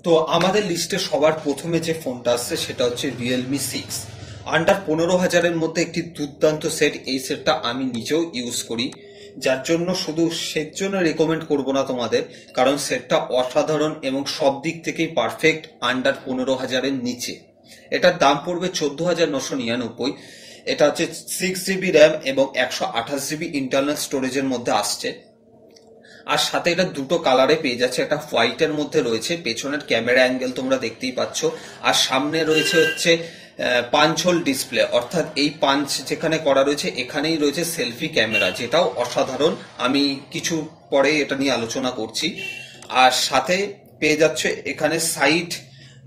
তো আমাদের লিস্টে সবার প্রথমে যে ফোনটা আসছে সেটা হচ্ছে রিয়েলমি 6। আন্ডার 15,000-এর মধ্যে একটি দুর্দান্ত সেট। এই সেটটা আমি নিজেও ইউজ করি, যার জন্য শুধু সেজন্য রেকমেন্ড করব না তোমাদের, কারণ সেটটা অসাধারণ এবং সব দিক থেকেই পারফেক্ট। আন্ডার 15,000-এর নিচে এটার দাম পড়বে 14,999। এটা হচ্ছে 6 GB র্যাম এবং 128 GB ইন্টারনাল স্টোরেজের মধ্যে আসছে। আর সাথে এটা দুটো কালারে পেয়ে যাচ্ছে, একটা হোয়াইটের মধ্যে রয়েছে। পেছনের ক্যামেরা অ্যাঙ্গেল তোমরা দেখতেই পাচ্ছ, আর সামনে রয়েছে হচ্ছে পাঞ্চ হোল ডিসপ্লে, অর্থাৎ এই পাঞ্চ যেখানে করা রয়েছে এখানেই রয়েছে সেলফি ক্যামেরা, যেটাও অসাধারণ। আমি কিছু পরে এটা নিয়ে আলোচনা করছি। আর সাথে পেয়ে যাচ্ছে এখানে সাইড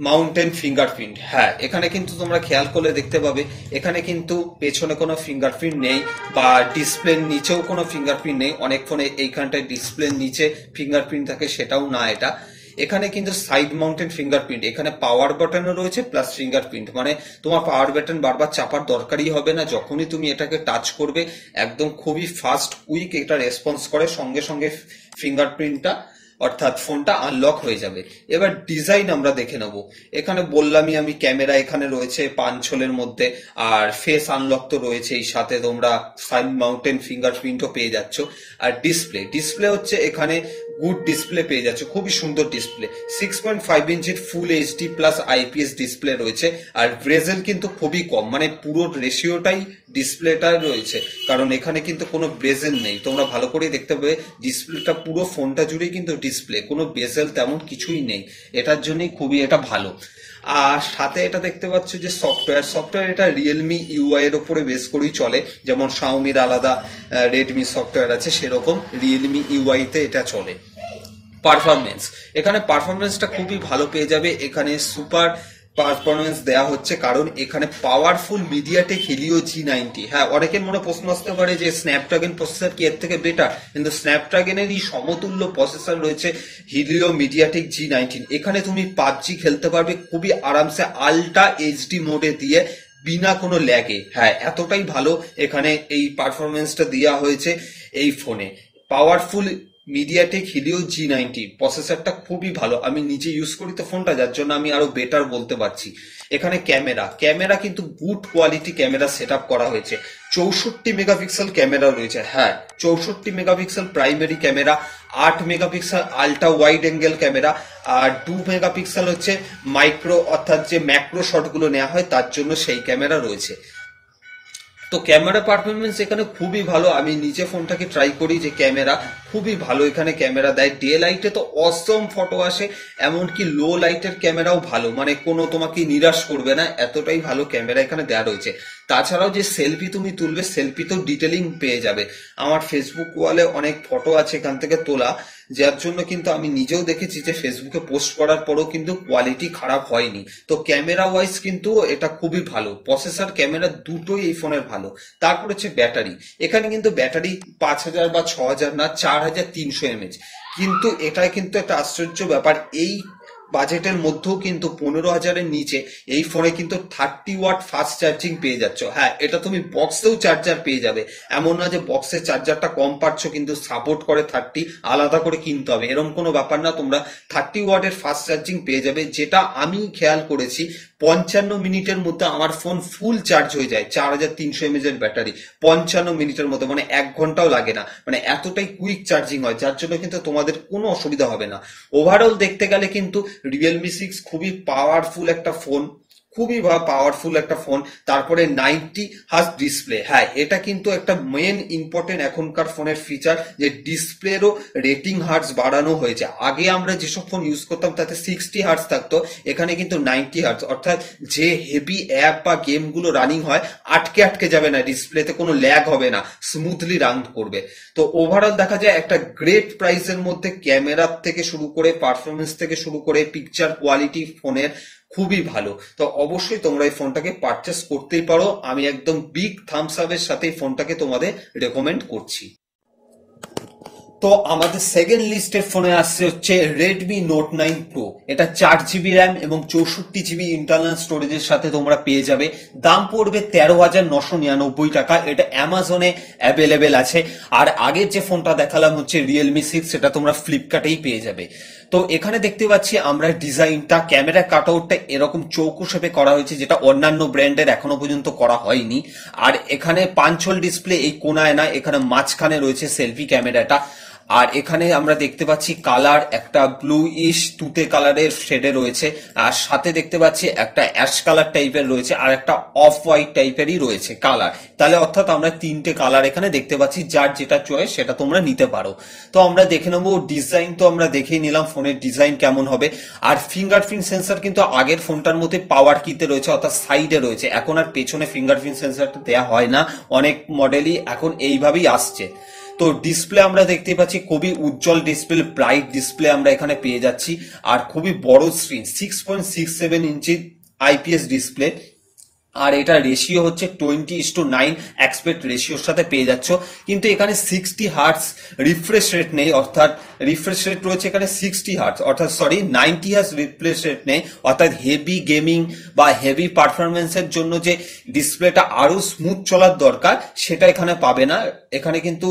মাউন্টেন ফিঙ্গারপ্রিন্ট। হ্যাঁ, এখানে কিন্তু তোমরা খেয়াল করলে দেখতে পাবে এখানে কিন্তু পেছনে কোনো ফিঙ্গারপ্রিন্ট নেই, বা ডিসপ্লের নিচেও কোনো ফিঙ্গারপ্রিন্ট নেই। অনেক ফোনে এইখানটায় ডিসপ্লের নিচে ফিঙ্গারপ্রিন্ট থাকে, সেটাও না এটা। এখানে কিন্তু সাইড মাউন্টেন ফিঙ্গারপ্রিন্ট, এখানে পাওয়ার বাটনও রয়েছে প্লাস ফিঙ্গারপ্রিন্ট, মানে তোমার পাওয়ার বাটন বারবার চাপার দরকারই হবে না। যখনই তুমি এটাকে টাচ করবে একদম খুবই ফাস্ট কুইক এটা রেসপন্স করে, সঙ্গে সঙ্গে ফিঙ্গারপ্রিন্টটা অর্থাৎ ফোনটা আনলক হয়ে যাবে। এবার ডিজাইন আমরা দেখে নেব। এখানে বললামই আমি, ক্যামেরা এখানে রয়েছে পাঁচ হোলের মধ্যে, আর ফেস আনলক তো রয়েছেই, সাথে তোমরা সাইড মাউন্টেন ফিঙ্গারপ্রিন্টও পেয়ে যাচ্ছ। আর ডিসপ্লে হচ্ছে এখানে গুড ডিসপ্লে পেয়ে যাচ্ছে, খুবই সুন্দর ডিসপ্লে। 6.5 ইঞ্চির full HD plus IPS display রয়েছে। আর ব্রেজেল কিন্তু খুবই কম, মানে পুরো রেশিওটাই ডিসপ্লেটা রয়েছে, কারণ এখানে কিন্তু কোনো ব্রেজেল নেই। তোমরা ভালো করে দেখতে পাবে ডিসপ্লেটা পুরো ফোনটা জুড়েই কিন্তু ডিসপ্লে, কোনো বেজেল তেমন কিছুই নেই। এটার জন্যই খুবই এটা ভালো। আর সাথে এটা দেখতে পাচ্ছ যে সফটওয়্যার এটা রিয়েলমি ইউআই এর উপরে বেস করেই চলে। যেমন শাওমির আলাদা রেডমি সফটওয়্যার আছে, সেরকম রিয়েলমি ইউআই তে এটা চলে। এখানে পারফরমেন্সটা খুবই ভালো পেয়ে যাবে। এখানে সুপার পারফরমেন্স দেয়া হচ্ছে, কারণ এখানে পাওয়ারফুল মিডিয়াটেক হিলিও G90। হ্যাঁ, অনেকের মনে প্রশ্ন আসতে পারে যে স্ন্যাপড্রাগন প্রসেসর কি এর থেকে বেটার, কিন্তু স্ন্যাপড্রাগনেরই সমতুল্য প্রসেসর রয়েছে হিলিও মিডিয়াটেক G90। এখানে তুমি পাবজি খেলতে পারবে খুবই আরামসে আল্ট্রা এইচডি মোডে দিয়ে, বিনা কোনো ল্যাগে। হ্যাঁ, এতটাই ভালো এখানে এই পারফরমেন্সটা দেওয়া হয়েছে এই ফোনে। পাওয়ারফুল মিডিয়াটেক হিলিও G90 প্রসেসরটা খুবই ভালো। আমি নিজে ইউজ করি তো ফোনটা, যার জন্য আমি আরো বেটার বলতে পারছি। এখানে ক্যামেরা কিন্তু গুড কোয়ালিটি ক্যামেরা সেট করা হয়েছে। 64 মেগাপিক্সেল ক্যামেরা রয়েছে। হ্যাঁ, 64 megapixel primary camera, 8 megapixel ultra wide angle camera, আর 2 মেগাপিক্সেল হচ্ছে মাইক্রো অর্থাৎ যে ম্যাক্রো শটগুলো নেওয়া হয় তার জন্য সেই ক্যামেরা রয়েছে। তো ক্যামেরা পারফরমেন্স এখানে খুবই ভালো। আমি নিজে ফোনটাকে ট্রাই করি যে ক্যামেরা খুবই ভালো এখানে ক্যামেরা দেয়। ডে লাইটে তো অসম ফটো আসে, এমনকি লো লাইটের ক্যামেরাও ভালো, মানে কোনো তোমাকে নিরাশ করবে না, এতটাই ভালো ক্যামেরা এখানে দেওয়া রয়েছে। তাছাড়াও যে সেলফি তুমি তুলবে, সেলফিতেও ডিটেলিং পেয়ে যাবে। আমার ফেসবুক ওয়ালে অনেক ফটো আছে এখান থেকে তোলা, যার জন্য কিন্তু আমি নিজেও দেখেছি যে ফেসবুকে পোস্ট করার পরেও কিন্তু কোয়ালিটি খারাপ হয়নি। তো ক্যামেরা ওয়াইজ কিন্তু এটা খুবই ভালো। প্রসেসর ক্যামেরা দুটোই এই ফোনের ভালো। তারপর হচ্ছে ব্যাটারি। এখানে কিন্তু ব্যাটারি 5,000 বা 6,000 না, 4,300 mAh। কিন্তু এটা কিন্তু একটা আশ্চর্য ব্যাপার, এই বাজেটের মধ্যেও কিন্তু 15,000-এর নিচে এই ফোনে কিন্তু 30 ওয়াট ফাস্ট চার্জিং পেয়ে যাচ্ছ। হ্যাঁ, এটা তুমি বক্সেও চার্জার পেয়ে যাবে, এমন না যে বক্সের চার্জারটা কম পাচ্ছ কিন্তু সাপোর্ট করে 30, আলাদা করে কিনতে হবে, এরকম কোনো ব্যাপার না। তোমরা 30 ওয়াটের ফাস্ট চার্জিং পেয়ে যাবে, যেটা আমি খেয়াল করেছি 55 মিনিটের মধ্যে আমার ফোন ফুল চার্জ হয়ে যায়। 4,300 mAh এর ব্যাটারি 55 মিনিটের মধ্যে, মানে 1 ঘন্টাও লাগে না, মানে এতটাই কুইক চার্জিং হয়, যার জন্য কিন্তু তোমাদের কোনো অসুবিধা হবে না। ওভারঅল দেখতে গেলে কিন্তু রিয়েলমি 6 খুবই পাওয়ারফুল একটা ফোন, খুবই পাওয়ারফুল একটা ফোন। তারপরে 90 হার্জ ডিসপ্লে। হ্যাঁ, এটা কিন্তু একটা মেন ইম্পর্টেন্ট এখনকার ফোনের ফিচার, যে ডিসপ্লেরও রেটিং হার্জ বাড়ানো হয়েছে। আগে আমরা যেসব ফোন ইউজ করতাম তাতে 60 হার্জ থাকতো, এখানে কিন্তু 90 হার্জ, অর্থাৎ যে হেভি অ্যাপ বা গেমগুলো রানিং হয় আটকে যাবে না, ডিসপ্লেতে কোনো ল্যাগ হবে না, স্মুথলি রান করবে। তো ওভারঅল দেখা যায় একটা গ্রেট প্রাইসের মধ্যে ক্যামেরা থেকে শুরু করে পারফরমেন্স থেকে শুরু করে পিকচার কোয়ালিটি ফোনের খুবই ভালো। তো অবশ্যই তোমরা এই ফোনটাকে পারচেস করতেই পারো। আমি একদম বিগ থামস আপের সাথে এই ফোনটাকে তোমাদের রেকমেন্ড করছি। তো আমাদের সেকেন্ড লিস্টের ফোনে আসছে হচ্ছে রেডমি নোট 9 প্রো। এটা 4 GB র্যাম এবং 64 GB ইন্টারনাল স্টোরেজের সাথে তোমরা পেয়ে যাবে। দাম পড়বে 13,999 টাকা। এটা অ্যামাজনে অ্যাভেলেবেল আছে। আর আগের যে ফোনটা দেখালাম হচ্ছে রিয়েলমি 6, সেটা তোমরা ফ্লিপকার্টেই পেয়ে যাবে। তো এখানে দেখতে পাচ্ছি আমরা ডিজাইনটা, ক্যামেরা কাটআউটটা এরকম চৌকো শেপে করা হয়েছে, যেটা অন্যান্য ব্র্যান্ডের এখনো পর্যন্ত করা হয়নি। আর এখানে পাঁচল ডিসপ্লে এই কোনায় না, এখানে মাঝখানে রয়েছে সেলফি ক্যামেরাটা। আর এখানে আমরা দেখতে পাচ্ছি কালার একটা ব্লু ইশ তুতে কালারের শেডে রয়েছে, আর সাথে দেখতে পাচ্ছি একটা অ্যাশ কালার টাইপের রয়েছে, আর একটা অফ হোয়াইট টাইপেরই রয়েছে কালার। তাহলে অর্থাৎ আমরা তিনটে কালার এখানে দেখতে পাচ্ছি, যার যেটা চয়েস সেটা তোমরা নিতে পারো। তো আমরা দেখে নেবো ডিজাইন, তো আমরা দেখেই নিলাম ফোনের ডিজাইন কেমন হবে। আর ফিঙ্গারপ্রিন্ট সেন্সর কিন্তু আগের ফোনটার মধ্যে পাওয়ার কিতে রয়েছে, অর্থাৎ সাইডে রয়েছে। এখন আর পেছনে ফিঙ্গারপ্রিন্ট সেন্সরটা দেওয়া হয় না, অনেক মডেলই এখন এইভাবেই আসছে। তো ডিসপ্লে আমরা দেখতে পাচ্ছি খুবই উজ্জ্বল ডিসপ্লে, ব্রাইট ডিসপ্লে আমরা এখানে পেয়ে যাচ্ছি। আর খুবই বড় স্ক্রিন, 6.67 ইঞ্চি আইপিএস ডিসপ্লে। আর এটা রেশিও হচ্ছে 20:9 অ্যাসপেক্ট রেশিওর সাথে পেয়ে যাচ্ছ। কিন্তু এখানে 60 হার্টস রিফ্রেশ রেট নেই, অর্থাৎ রিফ্রেশ রেট রয়েছে এখানে 60 হার্টস, অর্থাৎ 90 হার্টস রিফ্রেশ রেট নেই। অর্থাৎ হেভি গেমিং বা হেভি পারফরমেন্সের জন্য যে ডিসপ্লেটা আরো স্মুথ চলার দরকার, সেটা এখানে পাবে না। এখানে কিন্তু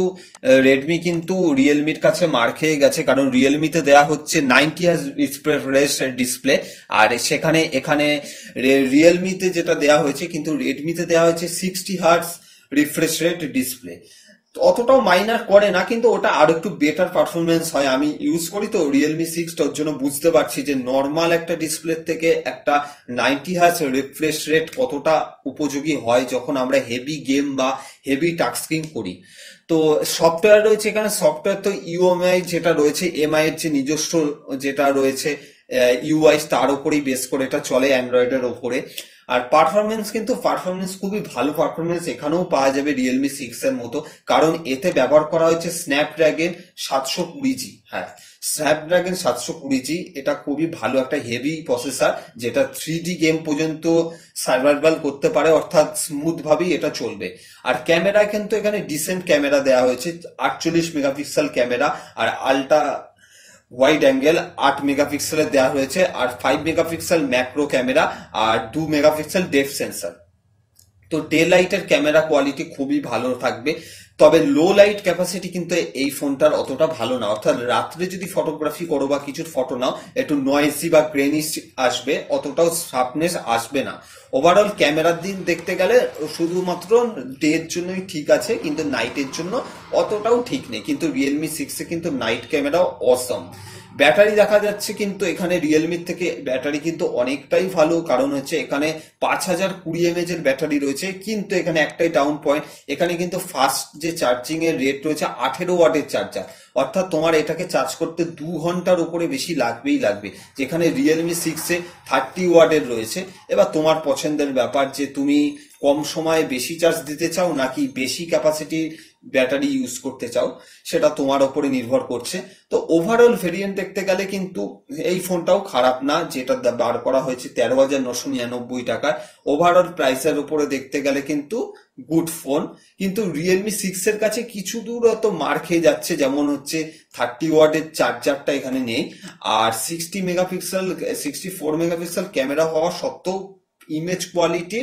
রেডমি কিন্তু রিয়েলমির কাছে মার খেয়ে গেছে, কারণ রিয়েলমিতে দেওয়া হচ্ছে 90 হার্টস রিফ্রেশ ডিসপ্লে, আর সেখানে এখানে রিয়েলমিতে যেটা দেওয়া হয়েছে, কিন্তু রেডমিতে দেওয়া হয়েছে 60 হার্টস রিফ্রেশ রেট ডিসপ্লে। অতটাও মাইনার করে না, কিন্তু ওটা আরো একটু বেটার পারফরমেন্স হয়। আমি ইউজ করি তো রিয়েলমি 6, ওর জন্য বুঝতে পারছি যে নর্মাল একটা ডিসপ্লে থেকে একটা 90 হার্টস রিফ্রেশ রেট কতটা উপযোগী হয় যখন আমরা হেভি গেম বা হেভি টাস্কিং করি। তো সফটওয়্যার রয়েছে এখানে, সফটওয়্যার তো ইউএমআই যেটা রয়েছে, এমআই এর যে নিজস্ব যেটা রয়েছে ইউআই, তার উপরেই বেস করে এটা চলে, অ্যান্ড্রয়েডের ওপরে। আর পারফরমেন্স কিন্তু খুবই ভালো পারফরমেন্স এখানেও পাওয়া যাবে রিয়েলমি 6 এর মতো, কারণ এতে ব্যবহার করা হয়েছে স্ন্যাপড্রাগন 720G। হ্যাঁ, স্ন্যাপড্রাগন 720G, এটা খুবই ভালো একটা হেভি প্রসেসর, যেটা 3D গেম পর্যন্ত সার্ভাইভাল করতে পারে, অর্থাৎ স্মুথ ভাবেই এটা চলবে। আর ক্যামেরা কিন্তু এখানে ডিসেন্ট ক্যামেরা দেওয়া হয়েছে, 48 মেগাপিক্সেল ক্যামেরা, আর আলট্রা ওয়াইড অ্যাঙ্গেল 8 মেগাপিক্সেলের দেওয়া হয়েছে, আর 5 মেগাপিক্সেল ম্যাক্রো ক্যামেরা, আর 2 মেগাপিক্সেল ডেপথ সেন্সর। তো ডে লাইটের ক্যামেরা কোয়ালিটি খুবই ভালো থাকবে, তবে লো লাইট ক্যাপাসিটি কিন্তু এই ফোনটার অতটা ভালো না। অর্থাৎ রাত্রে যদি ফটোগ্রাফি করো বা কিছু ফটো নাও, একটু নয়েজি বা গ্রেনিশ আসবে, অতটাও শার্পনেস আসবে না। ওভারঅল ক্যামেরার দিক দেখতে গেলে শুধুমাত্র ডে এর জন্যই ঠিক আছে, কিন্তু নাইটের জন্য অতটাও ঠিক নেই। কিন্তু রিয়েলমি 6 এ কিন্তু নাইট ক্যামেরাও অসম। ব্যাটারি দেখা যাচ্ছে কিন্তু এখানে রিয়েলমির থেকে ব্যাটারি কিন্তু অনেকটাই ভালো, কারণ হচ্ছে এখানে 5020 mAh এর ব্যাটারি রয়েছে। কিন্তু এখানে একটাই ডাউন পয়েন্ট, এখানে কিন্তু ফাস্ট যে চার্জিং এর রেট রয়েছে 18 ওয়াটের চার্জার, অর্থাৎ তোমার এটাকে চার্জ করতে 2 ঘন্টার উপরে বেশি লাগবেই লাগবে, যেখানে রিয়েলমি 6 এ 30 ওয়াটের রয়েছে। এবার তোমার পছন্দের ব্যাপার যে তুমি কম সময়ে বেশি চার্জ দিতে চাও নাকি বেশি ক্যাপাসিটি ব্যাটারি ইউজ করতে চাও, সেটা তোমার উপরে নির্ভর করছে। তো ওভারঅল ভেরিয়েন্ট দেখতে গেলে কিন্তু এই ফোনটাও খারাপ না, যেটা বার করা হয়েছে 13,999 টাকায়। ওভারঅল প্রাইসের উপরে দেখতে গেলে কিন্তু গুড ফোন। কিন্তু রিয়েলমি 6 এর কাছে কিছু দূর তো মার খেয়ে যাচ্ছে, যেমন হচ্ছে 30 ওয়াটের চার্জারটা এখানে নেই, আর 64 মেগাপিক্সেল ক্যামেরা হওয়া সত্ত্বেও ইমেজ কোয়ালিটি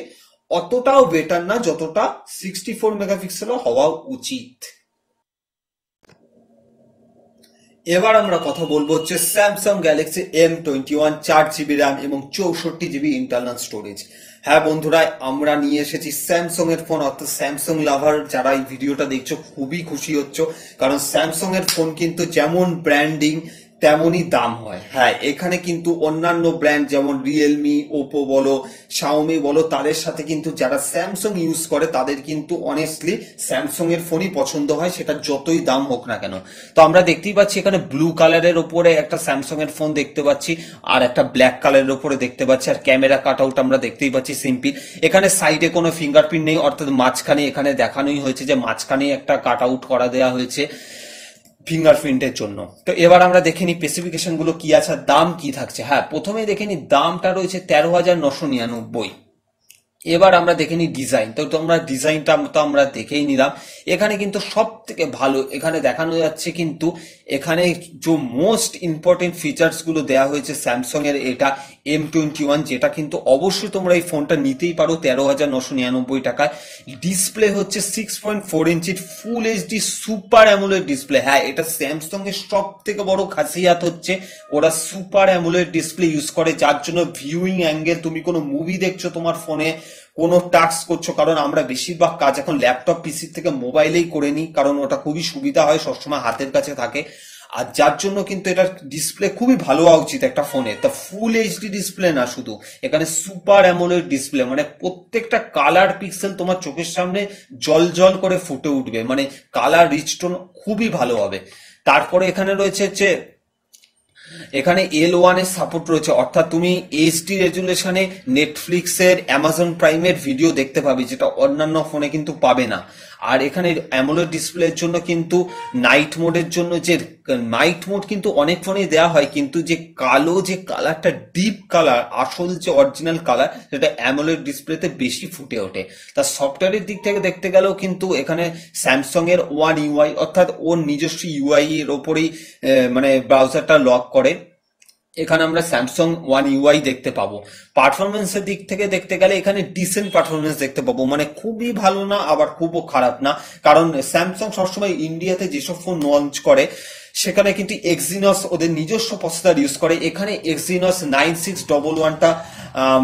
অতটাও বেটার না যতটা 64 মেগাপিক্সেল হওয়া উচিত। এবার আমরা কথা বলবো হচ্ছে Samsung Galaxy M21, 4GB RAM এবং 64GB ইন্টারনাল স্টোরেজ। হ্যাঁ বন্ধুরা, আমরা নিয়ে এসেছি স্যামসাং এর ফোন, অর্থাৎ স্যামসাং লাভার যারা এই ভিডিওটা দেখছো খুবই খুশি হচ্ছ, কারণ স্যামসাং এর ফোন কিন্তু যেমন ব্র্যান্ডিং তেমনই দাম হয়। হ্যাঁ, এখানে কিন্তু অন্যান্য ব্র্যান্ড যেমন রিয়েলমি, ওপো বলো, শাওমি বলো, তাদের সাথে কিন্তু যারা স্যামসাং ইউজ করে তাদের কিন্তু অনেস্টলি স্যামসাং এর ফোনই পছন্দ হয়, সেটা যতই দাম হোক না কেন। তো আমরা দেখতেই পাচ্ছি এখানে ব্লু কালারের উপরে একটা স্যামসাং এর ফোন দেখতে পাচ্ছি, আর একটা ব্ল্যাক কালারের উপরে দেখতে পাচ্ছি, আর ক্যামেরা কাট আউট আমরা দেখতেই পাচ্ছি সিম্পল। এখানে সাইডে কোনো ফিঙ্গারপ্রিন্ট নেই, অর্থাৎ মাঝখানে এখানে দেখানোই হয়েছে যে মাঝখানে একটা কাট আউট করা দেওয়া হয়েছে ফিঙ্গারপ্রিন্টের জন্য। তো এবার আমরা দেখে নিই স্পেসিফিকেশন গুলো কি আছে, দাম কি থাকছে। হ্যাঁ, প্রথমেই দেখে নিই দামটা রয়েছে 13,999। এবার আমরা দেখে নিই ডিজাইন। তো তোমরা ডিজাইনটা তো আমরা দেখেই নিলাম। এখানে কিন্তু সব থেকে ভালো এখানে দেখানো যাচ্ছে কিন্তু এখানে যে মোস্ট ইম্পর্টেন্ট ফিচার্স গুলো দেওয়া হয়েছে স্যামসাং এর, এটা M21, যেটা কিন্তু অবশ্যই তোমরা এই ফোনটা নিতেই পারো 13,999 টাকায়। ডিসপ্লে হচ্ছে 6.4 ইঞ্চির full HD super AMOLED display. হ্যাঁ, এটা স্যামসাং এর সব থেকে বড় খাসিয়াত হচ্ছে ওরা সুপার অ্যামোলেড ডিসপ্লে ইউজ করে, যার জন্য ভিউইং অ্যাঙ্গেল, তুমি কোনো মুভি দেখছো তোমার ফোনে, কোনো টাস্ক করছো, কারণ আমরা বেশিরভাগ কাজ এখন ল্যাপটপ পিসি থেকে মোবাইলেই করে নিই, কারণ ওটা খুবই সুবিধা হয়, সবসময় হাতের কাছে থাকে। আর যার জন্য কিন্তু এটার ডিসপ্লে খুবই ভালো হওয়া উচিত একটা ফোনে। তা ফুল এইচডি ডিসপ্লে না শুধু, এখানে সুপার অ্যামোলেড ডিসপ্লে, মানে প্রত্যেকটা কালার পিক্সেল তোমার চোখের সামনে জল জল করে ফুটে উঠবে, মানে কালার রিচটোন খুবই ভালো হবে। তারপরে এখানে রয়েছে হচ্ছে এখানে L1 এর সাপোর্ট রয়েছে, অর্থাৎ তুমি এইচডি রেজুলেশনে নেটফ্লিক্সের, অ্যামাজন প্রাইমের ভিডিও দেখতে পাবে, যেটা অন্যান্য ফোনে কিন্তু পাবে না। আর এখানে অ্যামোলেড ডিসপ্লের জন্য কিন্তু নাইট মোডের জন্য যে নাইট মোড কিন্তু অনেক ফোনেই দেওয়া হয়, কিন্তু যে কালো যে কালারটা, ডিপ কালার, আসল যে অরিজিনাল কালার, সেটা অ্যামোলেড ডিসপ্লেতে বেশি ফুটে ওঠে। তার সফটওয়্যারের দিক থেকে দেখতে গেলেও কিন্তু এখানে স্যামসাং এর ওয়ান ইউআই, অর্থাৎ ওর নিজস্ব ইউআই এর ওপরেই মানে ব্রাউজারটা লক করে, এখানে আমরা স্যামসাং ওয়ান ইউআই দেখতে পাবো। পারফরমেন্সের দিক থেকে দেখতে গেলে এখানে ডিসেন্ট পারফরমেন্স দেখতে পাবো, মানে খুবই ভালো না আবার খুবও খারাপ না, কারণ স্যামসাং সবসময় ইন্ডিয়াতে যেসব ফোন লঞ্চ করে সেখানে কিন্তু এক্সিনস ওদের নিজস্ব প্রসেসর ইউজ করে। এখানে এক্সিনস 9611টা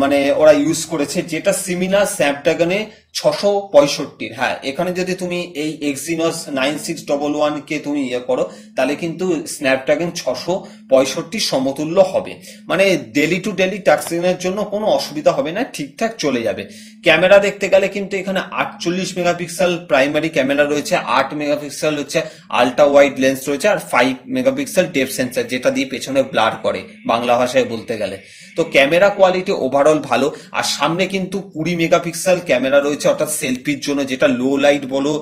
মানে ওরা ইউজ করেছে, যেটা সিমিলার স্ন্যাপড্রাগনে 665। হ্যাঁ, এখানে যদি তুমি এই এক্সিনস 9611 কে তুমি করো, তাহলে কিন্তু স্ন্যাপড্রাগন 665 সমতুল্য হবে, মানে ডেলি টু ডেলি টাস্কিংয়ের জন্য কোনো অসুবিধা হবে না, ঠিকঠাক চলে যাবে। ক্যামেরা দেখতে গেলে কিন্তু এখানে 48 মেগাপিক্সেল প্রাইমারি ক্যামেরা রয়েছে, 8 মেগাপিক্সেল হচ্ছে আলট্রা ওয়াইড লেন্স রয়েছে, আর 5 মেগাপিক্সেল ডেপথ সেন্সর, যেটা দিয়ে পেছনে ব্লার করে বাংলা ভাষায় বলতে গেলে। তো ক্যামেরা কোয়ালিটি ওভারঅল ভালো। আর সামনে কিন্তু 20 মেগাপিক্সেল ক্যামেরা রয়েছে, অর্থাৎ সেলফির জন্য, যেটা লো লাইট বলো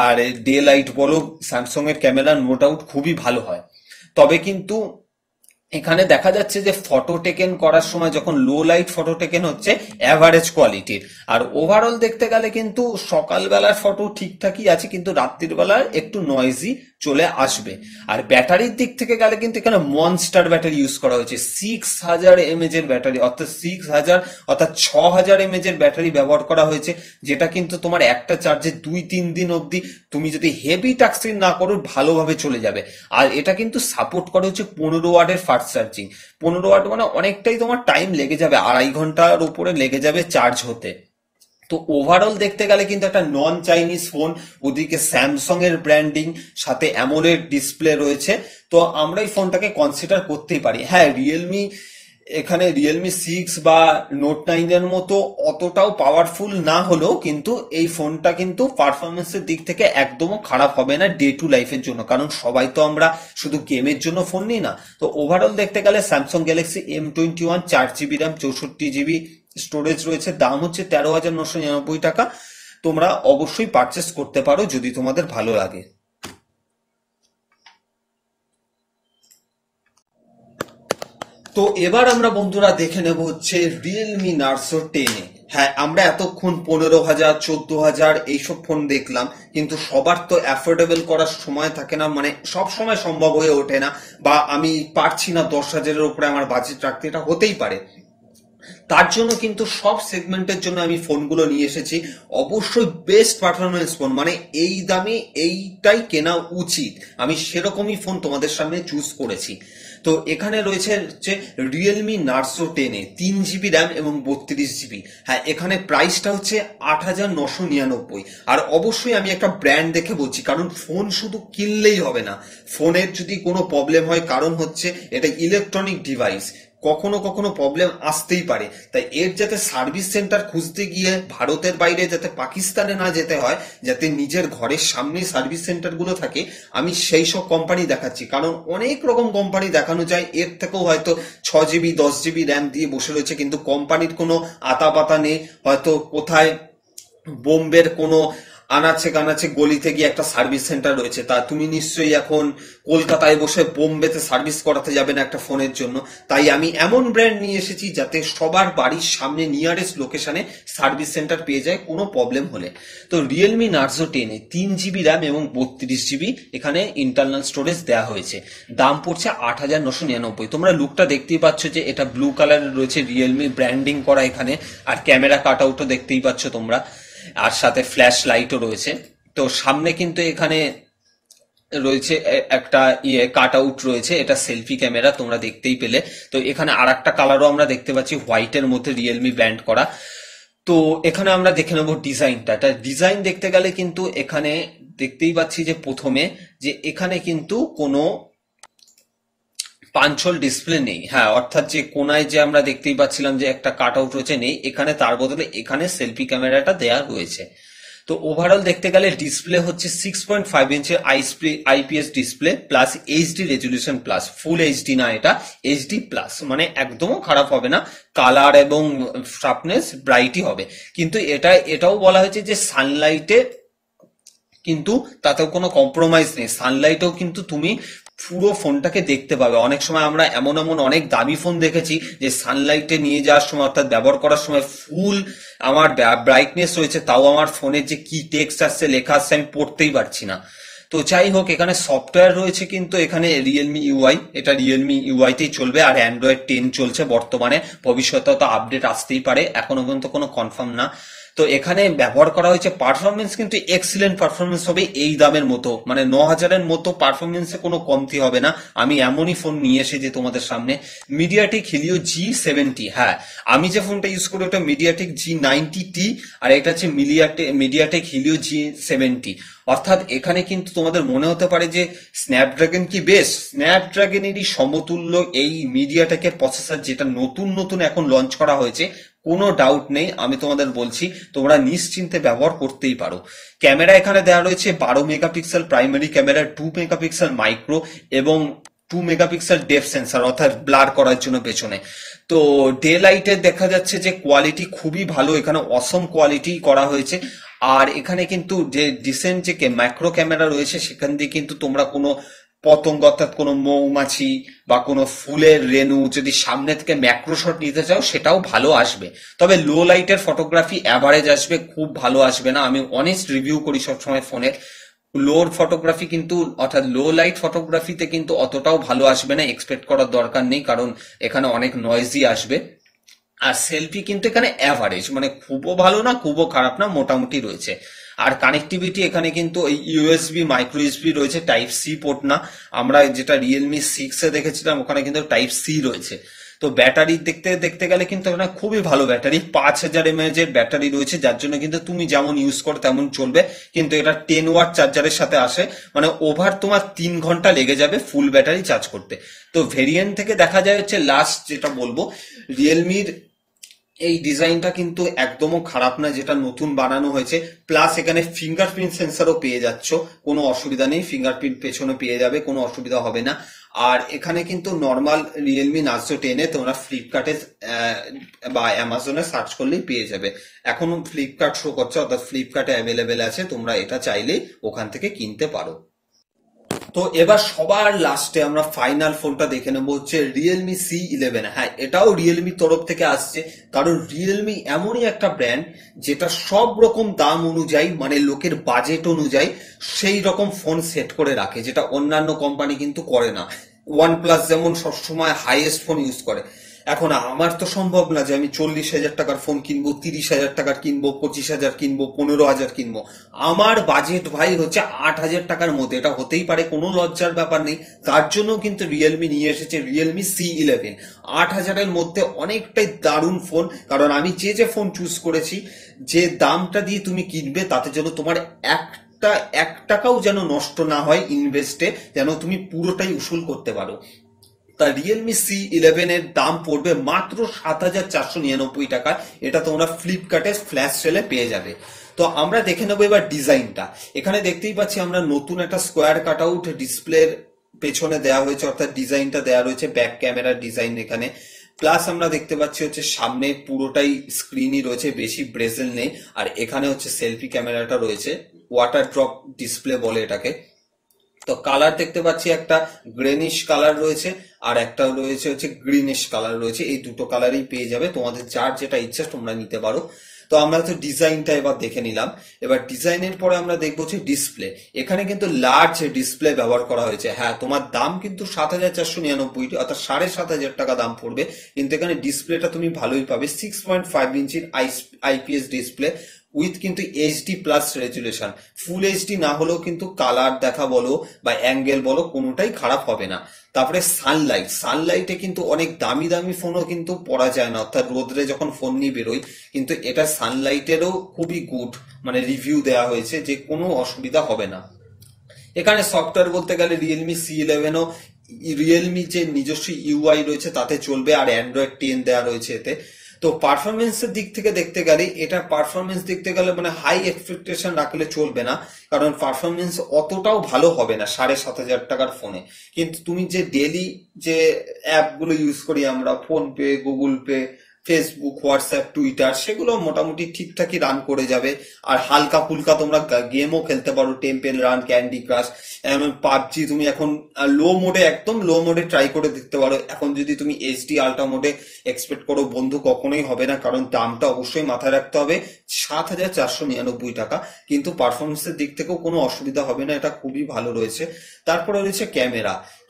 আর ডে লাইট বলো, স্যামসাং এর ক্যামেরা নো ডাউট খুবই ভালো হয়। তবে কিন্তু এখানে দেখা যাচ্ছে যে ফটো টেকেন করার সময় যখন লো লাইট ফটো টেকেন হচ্ছে অ্যাভারেজ কোয়ালিটির, আর ওভারঅল দেখতে গেলে কিন্তু সকালবেলার ফটো ঠিকঠাকই আছে, কিন্তু রাত্রির বেলার একটু নয়েজি চলে আসবে। আর ব্যাটারির দিক থেকে গেলে কিন্তু এখানে মনস্টার ব্যাটারি ইউজ করা হয়েছে, 6000 এমএএচ এর ব্যাটারি, অর্থাৎ 6000 এমএএচ এর ব্যাটারি ব্যবহার করা হয়েছে, যেটা কিন্তু তোমার একটা চার্জে 2-3 দিন অবধি, তুমি যদি হেভি টাস্কিং না করো, ভালোভাবে চলে যাবে। আর এটা কিন্তু সাপোর্ট করে হচ্ছে 15 ওয়াটের ফাস্ট চার্জিং। 15 ওয়াট মানে অনেকটাই তোমার টাইম লেগে যাবে, 2.5 ঘন্টার উপরে লেগে যাবে চার্জ হতে। তো ওভারঅল দেখতে গেলে কিন্তু একটা নন চাইনিজ ফোন, ওদিকে স্যামসাং এর ব্র্যান্ডিং, সাথে অ্যামোলেড ডিসপ্লে রয়েছে, তো আমরা এই ফোনটাকে কনসিডার করতেই পারি। হ্যাঁ, এখানে রিয়েলমি 6 বা নোট 9 এর মতো অতটাও পাওয়ারফুল না হলেও কিন্তু এই ফোনটা কিন্তু পারফরমেন্সের দিক থেকে একদমও খারাপ হবে না ডে টু লাইফের জন্য, কারণ সবাই তো আমরা শুধু গেমের জন্য ফোন নিই না। তো ওভারঅল দেখতে গেলে Samsung Galaxy M21 4GB RAM 64GB storage রয়েছে, দাম হচ্ছে 13,999 টাকা। তোমরা অবশ্যই পারচেস করতে পারো যদি তোমাদের ভালো লাগে। তো এবার আমরা বন্ধুরা দেখে নেব হচ্ছে রিয়েলমি নার্জো 10। হ্যাঁ, আমরা এতক্ষণ 15,000 14,000 এইসব ফোন দেখলাম, কিন্তু সবার তো অ্যাফোর্ডেবল করার সময় থাকে না, মানে সব সময় সম্ভব হয়ে ওঠে না, বা আমি পারছি না 10,000-এর উপরে আমার বাজেট রাখতে, এটা হতেই পারে। তার জন্য কিন্তু সব সেগমেন্টের জন্য আমি ফোনগুলো নিয়ে এসেছি, অবশ্যই বেস্ট পারফরমেন্স ফোন, মানে এই দামে এইটাই কেনা উচিত, আমি সেরকমই ফোন তোমাদের সামনে চুজ করেছি। তো এখানে রয়েছে হচ্ছে রিয়েলমি নার্জো 10-এ 3GB র্যাম এবং 32GB। হ্যাঁ, এখানে প্রাইসটা হচ্ছে 8,999। আর অবশ্যই আমি একটা ব্র্যান্ড দেখে বলছি, কারণ ফোন শুধু কিনলেই হবে না, ফোনের যদি কোনো প্রবলেম হয়, কারণ হচ্ছে এটা ইলেকট্রনিক ডিভাইস, কখনো কখনো প্রবলেম আসতেই পারে, তাই এর যাতে সার্ভিস সেন্টার খুঁজতে গিয়ে ভারতের বাইরে যাতে পাকিস্তানে না যেতে হয়, যাতে নিজের ঘরের সামনে সার্ভিস সেন্টার গুলো থাকে, আমি সেই সব কোম্পানি দেখাচ্ছি। কারণ অনেক রকম কোম্পানি দেখানো যায়, এর থেকেও হয়তো 6GB 10GB র্যাম দিয়ে বসে রয়েছে, কিন্তু কোম্পানির কোনো আতা পাতা নেই, হয়তো কোথায় বোম্বের কোনো আনাচে কানাচে গলিতে গিয়ে একটা সার্ভিস সেন্টার রয়েছে, তা তুমি নিশ্চয়ই এখন কলকাতায় বসে বোম্বেতে সার্ভিস করাতে যাবে না একটা ফোনের জন্য। তাই আমি এমন ব্র্যান্ড নিয়ে এসেছি যাতে সবার বাড়ির সামনে নিয়ারেস্ট লোকেশনে সার্ভিস সেন্টার পেয়ে যায় কোনো প্রবলেম হলে। তো রিয়েলমি নার্জো 10 এ 3 GB র্যাম এবং 32 GB এখানে ইন্টারনাল স্টোরেজ দেওয়া হয়েছে। দাম পড়ছে 8,999। তোমরা লুকটা দেখতেই পাচ্ছ যে এটা ব্লু কালারের রয়েছে, রিয়েলমি ব্র্যান্ডিং করা এখানে, আর ক্যামেরা কাট আউটও দেখতেই পাচ্ছ তোমরা, আর সাথে ফ্ল্যাশ লাইটও রয়েছে। তো সামনে কিন্তু এখানে রয়েছে একটা কাট আউট রয়েছে, এটা সেলফি ক্যামেরা তোমরা দেখতেই পেলে। তো এখানে আর একটা কালারও আমরা দেখতে পাচ্ছি হোয়াইটের মধ্যে রিয়েলমি ব্র্যান্ড করা। তো এখানে আমরা দেখে নেবো ডিজাইনটা। ডিজাইন দেখতে গেলে কিন্তু এখানে দেখতেই পাচ্ছি যে প্রথমে যে এখানে কিন্তু কোনো পাঞ্চল ডিসপ্লে নেই, হ্যাঁ, অর্থাৎ যে কোনায় যে আমরা দেখতেই পাচ্ছিলাম যে একটা কাট আউট রয়েছে নেই এখানে, তার বদলে এখানে সেলফি ক্যামেরাটা দেয়া রয়েছে। তো ওভারঅল দেখতে গেলে ডিসপ্লে হচ্ছে 6.5 ইঞ্চের IPS display plus HD resolution plus, full HD না, এটা এইচডি প্লাস, মানে একদমও খারাপ হবে না, কালার এবং শার্পনেস ব্রাইটই হবে। কিন্তু এটাও বলা হয়েছে যে সানলাইটে কিন্তু তাতেও কোনো কম্প্রোমাইজ নেই, সানলাইটেও কিন্তু তুমি পুরো ফোনটাকে দেখতে পাবে। অনেক সময় আমরা এমন অনেক দামি ফোন দেখেছি যে সানলাইটে নিয়ে যাওয়ার সময় অর্থাৎ ব্যবহার করার সময় ফুল আমার ব্রাইটনেস রয়েছে, তাও আমার ফোনের যে কি টেক্সট আসছে লেখা আসছে আমি পড়তেই পারছি না। তো যাই হোক, এখানে সফটওয়্যার রয়েছে কিন্তু এখানে রিয়েলমি ইউআই, এটা রিয়েলমি ইউআইতেই চলবে, আর অ্যান্ড্রয়েড 10 চলছে বর্তমানে, ভবিষ্যতে তো আপডেট আসতেই পারে, এখনো পর্যন্ত কোনো কনফার্ম না। তো এখানে ব্যবহার করা হয়েছে পারফরমেন্স কিন্তু এক্সিলেন্ট পারফরমেন্স হবে এই দামের মতো, মানে 9,000-এর মতো পারফরমেন্সে কোনো কমতি হবে না। আমি এমনই ফোন নিয়ে এসেছি তোমাদের সামনে, মিডিয়াটেক হিলিও G70। হ্যাঁ, আমি যে ফোনটা ইউজ করি ওটা মিডিয়াটেক G90T, আর এটা হচ্ছে মিডিয়াটেক হিলিও G70। অর্থাৎ এখানে কিন্তু তোমাদের মনে হতে পারে যে স্ন্যাপড্রাগন কি বেস্ট, স্ন্যাপড্রাগনেরই সমতুল্য এই মিডিয়াটেকের প্রসেসর যেটা নতুন এখন লঞ্চ করা হয়েছে, কোনো ডাউট নেই। আমি তোমাদের বলছি তোমরা নিশ্চিন্তে ব্যবহার করতেই পারো। ক্যামেরা এখানে দেওয়া রয়েছে 12 megapixel primary camera, 2 megapixel micro এবং 2 মেগাপিক্সেল ডেপথ সেন্সর অর্থাৎ ব্লার করার জন্য পেছনে। তো ডে লাইটে দেখা যাচ্ছে যে কোয়ালিটি খুবই ভালো, এখানে অসম কোয়ালিটি করা হয়েছে। আর এখানে কিন্তু যে ডিসেন্ট যে ম্যাক্রো ক্যামেরা রয়েছে সেখান দিয়ে কিন্তু তোমরা কোনো পতঙ্গ অর্থাৎ কোনো মৌমাছি বা কোনো ফুলের রেণু যদি সামনে থেকে ম্যাক্রো শট নিতে চাও সেটাও ভালো আসবে। তবে লো লাইটের ফটোগ্রাফি অ্যাভারেজ আসবে, খুব ভালো আসবে না। আমি অনেস্ট রিভিউ করি সবসময় ফোনের, লোর ফটোগ্রাফি কিন্তু অর্থাৎ লো লাইট ফটোগ্রাফিতে কিন্তু অতটাও ভালো আসবে না, এক্সপেক্ট করার দরকার নেই, কারণ এখানে অনেক নয়েজি আসবে। আর সেলফি কিন্তু এখানে অ্যাভারেজ, মানে খুবও ভালো না খুবও খারাপ না, মোটামুটি রয়েছে। আর কানেক্টিভিটি এখানে কিন্তু ইউএসবি মাইক্রো ইউএসবি রয়েছে, টাইপ সি পোর্ট না। আমরা যেটা রিয়েলমি 6 এ দেখেছিলাম ওখানে কিন্তু টাইপ সি রয়েছে। তো ব্যাটারি দেখতে গেলে কিন্তু এখানে খুবই ভালো ব্যাটারি, 5000 mAh এর ব্যাটারি রয়েছে, যার জন্য কিন্তু তুমি যেমন ইউজ করো তেমন চলবে। কিন্তু এটা 10 ওয়াট চার্জারের সাথে আসে, মানে ওভার তোমার 3 ঘন্টা লেগে যাবে ফুল ব্যাটারি চার্জ করতে। তো ভেরিয়েন্ট থেকে দেখা যায় হচ্ছে লাস্ট যেটা বলবো, রিয়েলমির এই ডিজাইনটা কিন্তু একদমও খারাপ না, যেটা নতুন বানানো হয়েছে। প্লাস এখানে ফিঙ্গারপ্রিন্ট সেন্সরও পেয়ে যাচ্ছ, কোনো অসুবিধা নেই, ফিঙ্গারপ্রিন্ট পেছনে পেয়ে যাবে, কোনো অসুবিধা হবে না। আর এখানে কিন্তু নর্মাল রিয়েলমি নার্জো 10 এ তোমরা ফ্লিপকার্টে বা অ্যামাজনে সার্চ করলেই পেয়ে যাবে। এখনো ফ্লিপকার্ট শো করছে, অর্থাৎ ফ্লিপকার্টে অ্যাভেলেবেল আছে, তোমরা এটা চাইলেই ওখান থেকে কিনতে পারো। তো এবার সবার লাস্টে আমরা ফাইনাল ফোনটা দেখে নেবো, হচ্ছে রিয়েলমি C11। হ্যাঁ, এটাও রিয়েলমি তরফ থেকে আসছে, কারণ রিয়েলমি এমনই একটা ব্র্যান্ড যেটা সব রকম দাম অনুযায়ী, মানে লোকের বাজেট অনুযায়ী সেই রকম ফোন সেট করে রাখে, যেটা অন্যান্য কোম্পানি কিন্তু করে না। OnePlus যেমন সবসময় হাইয়েস্ট ফোন ইউজ করে, এখন আমার তো সম্ভব না যে আমি 40,000 টাকার ফোন কিনবো, 30,000 টাকার কিনবো, 25,000 কিনবো, 15,000 কিনবো। আমার বাজেট ভাই হচ্ছে 8,000 টাকার মধ্যে, এটা হতেই পারে, কোনো লজ্জার ব্যাপার নেই। তার জন্য কিন্তু রিয়েলমি নিয়ে এসেছে রিয়েলমি C11। 8,000-এর মধ্যে অনেকটাই দারুণ ফোন, কারণ আমি যে ফোন চুজ করেছি, যে দামটা দিয়ে তুমি কিনবে তাতে যেন তোমার এক টাকাও যেন নষ্ট না হয় ইনভেস্টে, যেন তুমি পুরোটাই উসুল করতে পারো। তা রিয়েলমি C11 এর দাম পড়বে মাত্র 7,499 টাকা। এটা তোমরা ফ্লিপকার্টে ফ্ল্যাশ সেলে পেয়ে যাবে। তো আমরা দেখে নেবো এবার ডিজাইনটা। এখানে দেখতেই পাচ্ছি আমরা নতুন একটা স্কোয়ার কাট আউট ডিসপ্লের পেছনে দেওয়া হয়েছে, অর্থাৎ ডিজাইনটা দেওয়া রয়েছে, ব্যাক ক্যামেরার ডিজাইন এখানে। প্লাস আমরা দেখতে পাচ্ছি হচ্ছে সামনে পুরোটাই স্ক্রিনই রয়েছে, বেশি ব্রেজেল নেই। আর এখানে হচ্ছে সেলফি ক্যামেরাটা রয়েছে, ওয়াটার ড্রপ ডিসপ্লে বলে এটাকে। তো কালার দেখতে পাচ্ছি একটা গ্রেনিশ কালার রয়েছে আর একটা রয়েছে হচ্ছে গ্রিনিশ কালার রয়েছে, এই দুটো কালারই পেয়ে যাবে, তোমাদের যার যেটা ইচ্ছা তোমরা নিতে পারো। তো আমরা তো ডিজাইনটা এবার দেখে নিলাম, এবার ডিজাইনের পরে আমরা দেখবো হচ্ছে ডিসপ্লে। এখানে কিন্তু লার্জ ডিসপ্লে ব্যবহার করা হয়েছে। হ্যাঁ, তোমার দাম কিন্তু 7,499, অর্থাৎ 7,500 টাকা দাম পড়বে, কিন্তু এখানে ডিসপ্লেটা তুমি ভালোই পাবে। 6.5 ইঞ্চির আইপিএস ডিসপ্লে উইথ কিন্তু এইচডি প্লাস রেজুলেশন। ফুল এইচডি না হলেও কিন্তু কালার দেখা বলো বা অ্যাঙ্গেল বলো কোনোটাই খারাপ হবে না। তারপরে সানলাইটে কিন্তু অনেক দামি দামি ফোনও কিন্তু পড়া যায় না, অর্থাৎ রোদ্রে যখন ফোন নিয়ে বেরোই, কিন্তু এটা সানলাইটেরও খুবই গুড মানে রিভিউ দেওয়া হয়েছে যে কোনো অসুবিধা হবে না। এখানে সফটওয়্যার বলতে গেলে রিয়েলমি C11 ও রিয়েলমি যে নিজস্ব ইউআই রয়েছে তাতে চলবে, আর অ্যান্ড্রয়েড 10 দেওয়া রয়েছে এতে। তো পারফরমেন্সের দিক থেকে দেখতে গেলে, এটা পারফরমেন্স দেখতে গেলে মানে হাই এক্সপেকটেশন রাখলে চলবে না, কারণ পারফরমেন্স অতটাও ভালো হবে না 7,500 টাকার ফোনে। কিন্তু তুমি যে ডেলি যে অ্যাপগুলো ইউজ করি আমরা, phone pay, Google pay, Facebook, WhatsApp, Twitter, সেগুলো মোটামুটি ঠিকঠাকই রান করে যাবে। আর হালকা ফুলকা তোমরা গেমও খেলতে পারো, Temple Run, Candy Crush, PUBG তুমি এখন লো মোডে, একদম লো মোডে ট্রাই করে দেখতে পারো। এখন যদি তুমি এইচডি আল্ট্রা মোডে এক্সপেক্ট করো বন্ধু, কখনোই হবে না, কারণ দামটা অবশ্যই মাথায় রাখতে হবে 7,499 টাকা। কিন্তু পারফরমেন্সের দিক থেকেও কোনো অসুবিধা হবে না, এটা খুবই ভালো রয়েছে। তারপরে রয়েছে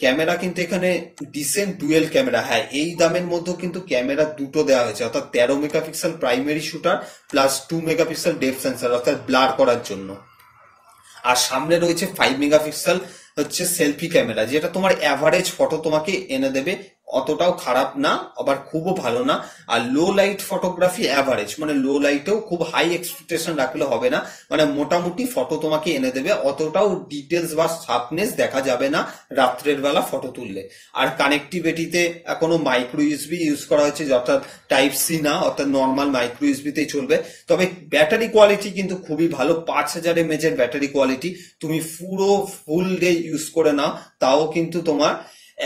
ক্যামেরা কিন্তু এখানে ডিসেন্ট ডুয়েল ক্যামেরা। হ্যাঁ, এই দামের মধ্যেও কিন্তু ক্যামেরা দুটো দেওয়া হয়েছে, অর্থাৎ 13 megapixel primary shooter plus 2 megapixel depth sensor, অর্থাৎ ব্লার করার জন্য। আর সামনে রয়েছে 5 মেগাপিক্সেল হচ্ছে সেলফি ক্যামেরা, যেটা তোমার অ্যাভারেজ ফটো তোমাকে এনে দেবে, অতটাও খারাপ না আবার খুবও ভালো না। আর লো লাইট ফটোগ্রাফি অ্যাভারেজ, মানে লো লাইটেও খুব হাই এক্সপেকটেশন রাখলে হবে না, মানে মোটামুটি ফটো তোমাকে এনে দেবে, অতটাও ডিটেলস বা শার্পনেস দেখা যাবে না রাত্রের বেলা ফটো তুললে। আর কানেক্টিভিটিতে কোনো মাইক্রো ইউএসবি ইউজ করা হয়েছে, অর্থাৎ টাইপ সি না, অর্থাৎ নর্মাল মাইক্রো ইউএসবিতেই চলবে। তবে ব্যাটারি কোয়ালিটি কিন্তু খুবই ভালো, 5000 mAh এর ব্যাটারি কোয়ালিটি। তুমি পুরো ফুল ডে ইউজ করে নাও, তাও কিন্তু তোমার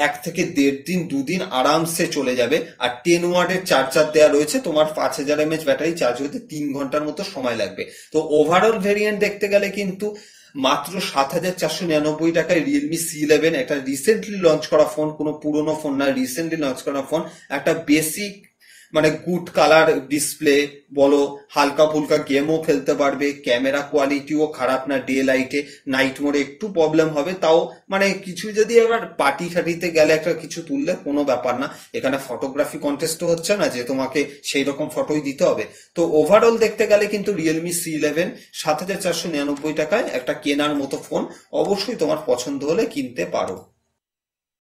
1 থেকে 1.5 দিন 2 দিন আরামসে চলে যাবে। আর 10 ওয়াটের চার্জার দেওয়া রয়েছে, তোমার 5000 mAh ব্যাটারি চার্জ হতে 3 ঘন্টার মতো সময় লাগবে। তো ওভারঅল ভেরিয়েন্ট দেখতে গেলে কিন্তু মাত্র 7,499 টাকায় রিয়েলমি C11, একটা রিসেন্টলি লঞ্চ করা ফোন, কোনো পুরোনো ফোন না, রিসেন্টলি লঞ্চ করা ফোন। একটা বেসিক মানে গুড কালার ডিসপ্লে বলো, হালকা ফুলকা গেমও খেলতে পারবে, ক্যামেরা কোয়ালিটিও খারাপ না, ডে লাইটে, নাইট মোডে একটু প্রবলেম হবে, তাও মানে কিছু যদি এবার পার্টি ফাটিতে গেলে একটা কিছু তুললে কোনো ব্যাপার না। এখানে ফটোগ্রাফি কন্টেস্টও হচ্ছে না যে তোমাকে সেই রকম ফটোই দিতে হবে। তো ওভারঅল দেখতে গেলে কিন্তু রিয়েলমি C11 7,499 টাকায় একটা কেনার মতো ফোন, অবশ্যই তোমার পছন্দ হলে কিনতে পারো।